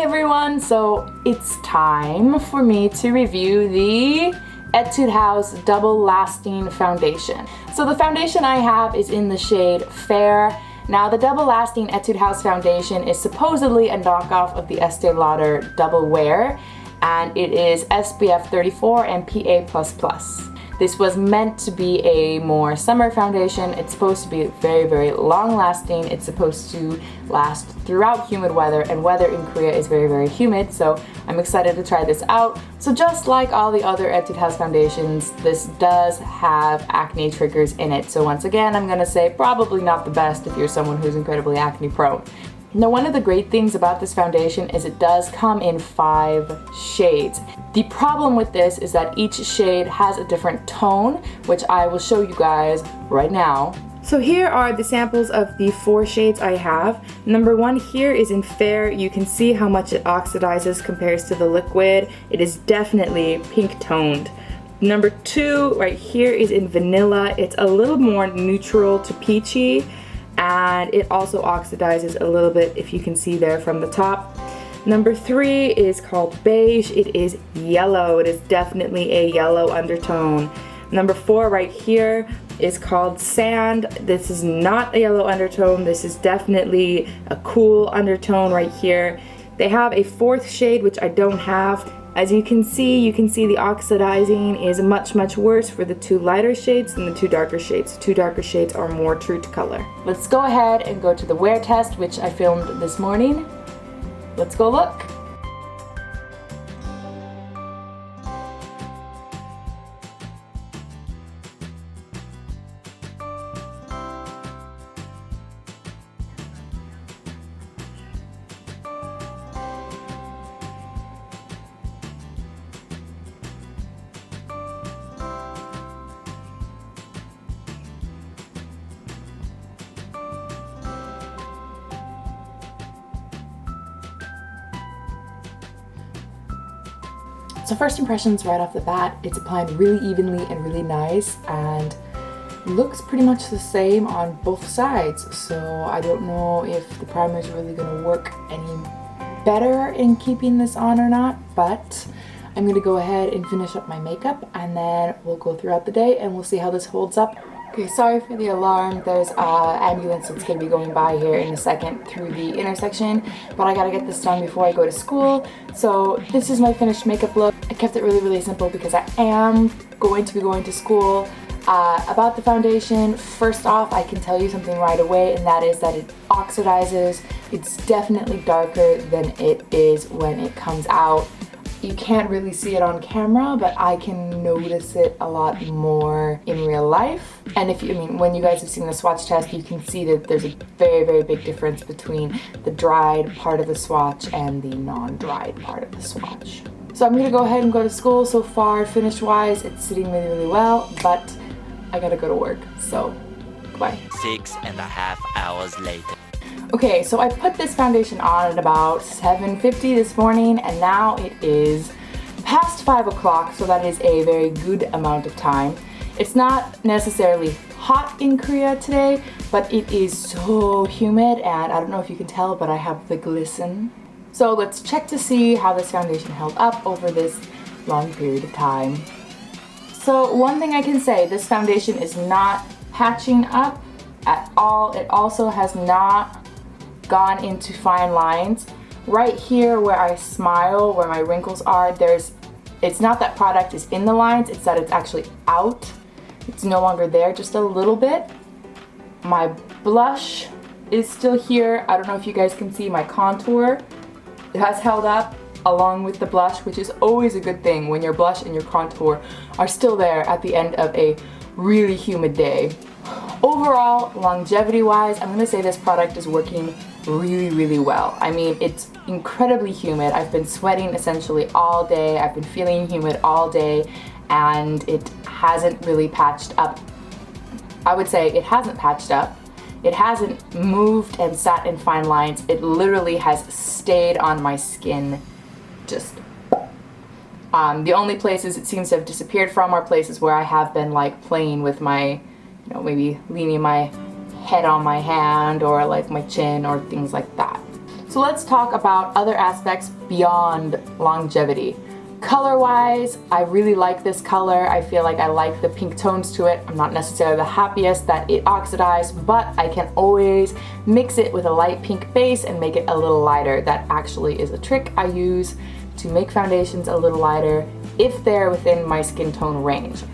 everyone, so it's time for me to review the Etude House Double Lasting Foundation. So the foundation I have is in the shade Fair. Now the Double Lasting Etude House Foundation is supposedly a knockoff of the Estee Lauder Double Wear, and it is SPF 34 and PA++. This was meant to be a more summer foundation. It's supposed to be very, very long lasting. It's supposed to last throughout humid weather, and weather in Korea is very, very humid, so I'm excited to try this out. So just like all the other Etude House foundations, this does have acne triggers in it. So once again, I'm gonna say probably not the best if you're someone who's incredibly acne prone. Now, one of the great things about this foundation is it does come in 5 shades. The problem with this is that each shade has a different tone, which I will show you guys right now. So here are the samples of the 4 shades I have. Number 1 here is in Fair. You can see how much it oxidizes compared to the liquid. It is definitely pink toned. Number 2 right here is in Vanilla. It's a little more neutral to peachy, and it also oxidizes a little bit, if you can see there from the top. Number 3 is called Beige. It is yellow. It is definitely a yellow undertone. Number 4 right here is called Sand. This is not a yellow undertone. This is definitely a cool undertone right here. They have a 4th shade, which I don't have. As you can see the oxidizing is much, much worse for the 2 lighter shades than the 2 darker shades. The 2 darker shades are more true to color. Let's go ahead and go to the wear test, which I filmed this morning. Let's go look. So first impressions right off the bat, it's applying really evenly and really nice, and looks pretty much the same on both sides. So I don't know if the primer is really going to work any better in keeping this on or not, but I'm going to go ahead and finish up my makeup, and then we'll go throughout the day and we'll see how this holds up. Okay, sorry for the alarm. There's an ambulance that's going to be going by here in a second through the intersection, but I gotta get this done before I go to school. So this is my finished makeup look. I kept it really, really simple because I am going to be going to school. About the foundation, first off, I can tell you something right away, and that is that it oxidizes. It's definitely darker than it is when it comes out. You can't really see it on camera, but I can notice it a lot more in real life. And when you guys have seen the swatch test, you can see that there's a very, very big difference between the dried part of the swatch and the non-dried part of the swatch. So I'm gonna go ahead and go to school. So far, finish wise, it's sitting really, really well, but I gotta go to work, so goodbye. 6.5 hours later. Okay, so I put this foundation on at about 7:50 this morning, and now it is past 5 o'clock, so that is a very good amount of time. It's not necessarily hot in Korea today, but it is so humid, and I don't know if you can tell, but I have the glisten. So let's check to see how this foundation held up over this long period of time. So one thing I can say, this foundation is not patching up at all. It also has not gone into fine lines. Right here where I smile, where my wrinkles are, it's not that product is in the lines, it's that it's actually out. It's no longer there, just a little bit. My blush is still here. I don't know if you guys can see my contour. It has held up along with the blush, which is always a good thing when your blush and your contour are still there at the end of a really humid day. Overall, longevity wise, I'm gonna say this product is working really, really well. I mean, it's incredibly humid. I've been sweating essentially all day. I've been feeling humid all day, and it hasn't really patched up. I would say it hasn't patched up. It hasn't moved and sat in fine lines. It literally has stayed on my skin. Just the only places it seems to have disappeared from are places where I have been like playing with my, maybe leaning my head on my hand or like my chin or things like that. So let's talk about other aspects beyond longevity. Color-wise, I really like this color. I feel like I like the pink tones to it. I'm not necessarily the happiest that it oxidized, but I can always mix it with a light pink base and make it a little lighter. That actually is a trick I use to make foundations a little lighter if they're within my skin tone range.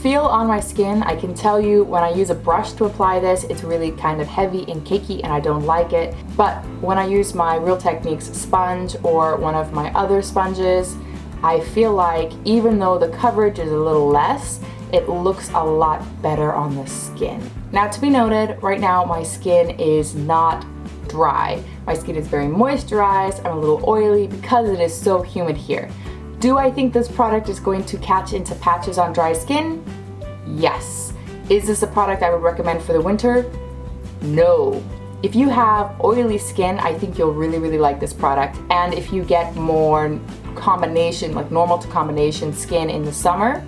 Feel on my skin, I can tell you when I use a brush to apply this, it's really kind of heavy and cakey and I don't like it. But when I use my Real Techniques sponge or one of my other sponges, I feel like even though the coverage is a little less, it looks a lot better on the skin. Now, to be noted, right now my skin is not dry. My skin is very moisturized, I'm a little oily because it is so humid here. Do I think this product is going to catch into patches on dry skin? Yes. Is this a product I would recommend for the winter? No. If you have oily skin, I think you'll really like this product. And if you get more combination, like normal to combination skin in the summer,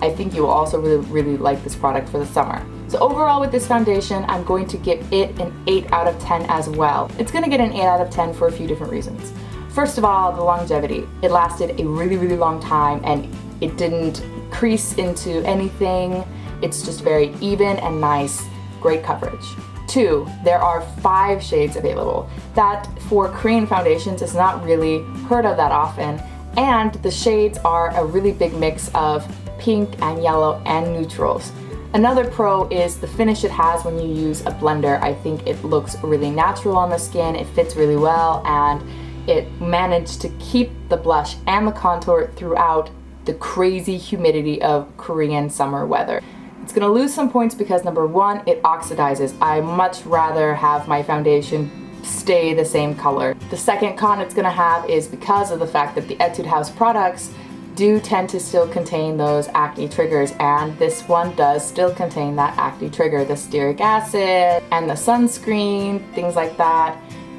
I think you will also really like this product for the summer. So overall with this foundation, I'm going to give it an 8 out of 10 as well. It's gonna get an 8 out of 10 for a few different reasons. First of all, the longevity. It lasted a really long time and it didn't crease into anything. It's just very even and nice, great coverage. 2, there are 5 shades available. That for Korean foundations is not really heard of that often, and the shades are a really big mix of pink and yellow and neutrals. Another pro is the finish it has when you use a blender. I think it looks really natural on the skin, it fits really well, and it managed to keep the blush and the contour throughout the crazy humidity of Korean summer weather. It's gonna lose some points because number 1, it oxidizes. I much rather have my foundation stay the same color. The second con it's gonna have is because of the fact that the Etude House products do tend to still contain those acne triggers, and this one does still contain that acne trigger. The stearic acid and the sunscreen, things like that,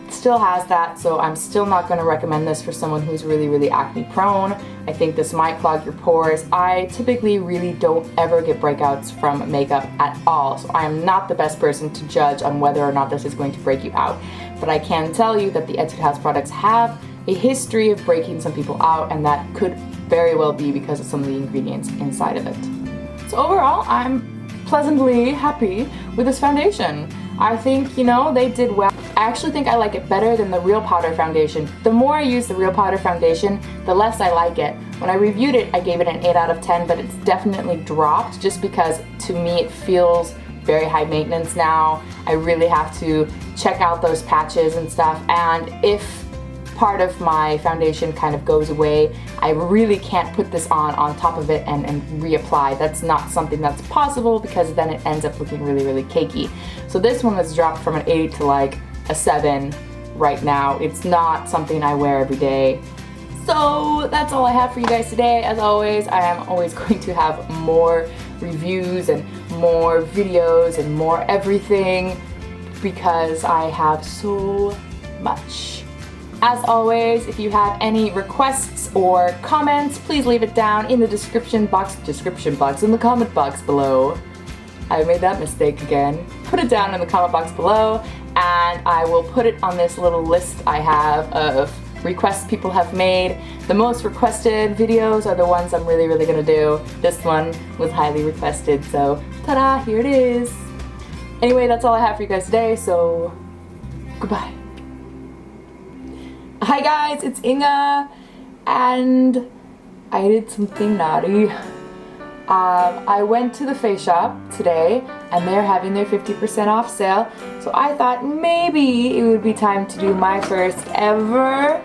still has that, so I'm still not going to recommend this for someone who's really acne prone. I think this might clog your pores. I typically really don't ever get breakouts from makeup at all, so I am not the best person to judge on whether or not this is going to break you out. But I can tell you that the Etude House products have a history of breaking some people out, and that could very well be because of some of the ingredients inside of it. So overall, I'm pleasantly happy with this foundation. I think, you know, they did well. I actually think I like it better than the Real Powder foundation. The more I use the Real Powder foundation, the less I like it. When I reviewed it, I gave it an 8 out of 10, but it's definitely dropped just because to me it feels very high maintenance now. I really have to check out those patches and stuff, and if part of my foundation kind of goes away, I really can't put this on top of it and reapply. That's not something that's possible because then it ends up looking really cakey. So this one has dropped from an 8 to like a 7 right now. It's not something I wear every day. So that's all I have for you guys today. As always, I am always going to have more reviews and more videos and more everything because I have so much. As always, if you have any requests or comments, please leave it down in the description box in the comment box below. I made that mistake again. Put it down in the comment box below and I will put it on this little list I have of requests people have made. The most requested videos are the ones I'm really gonna do. This one was highly requested, so ta-da, here it is. Anyway, that's all I have for you guys today, so goodbye. Hi guys, it's Inga, and I did something naughty. I went to the face shop today, and they're having their 50% off sale, so I thought maybe it would be time to do my first ever